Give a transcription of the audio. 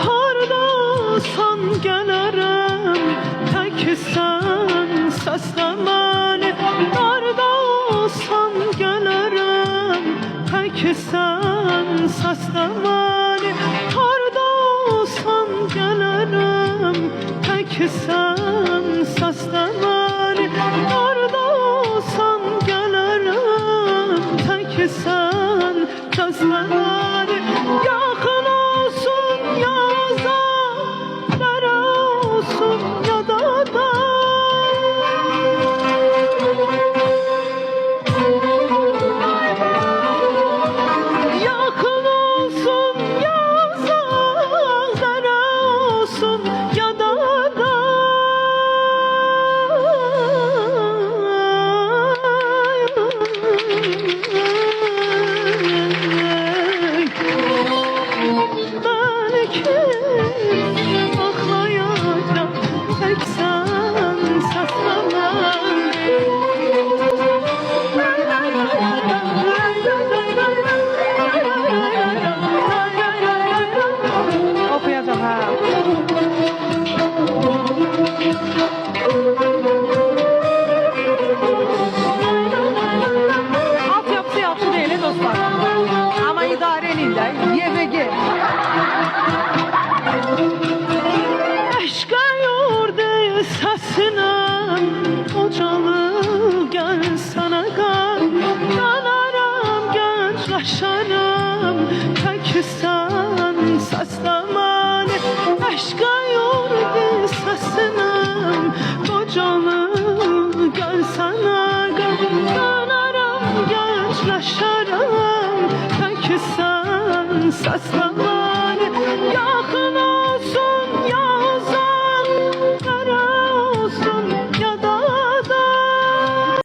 Hardasan gələrəm, tək sən səslə məni. Hardasan gələrəm, tək sən səslə məni. Hardasan gələrəm, tək sən səslə məni. Hardasan gələrəm, tək sən səslə məni. Yaxın olsun yaza, dərə olsun yadada. Yaxın olsun yaza, dərə olsun yadada. Belki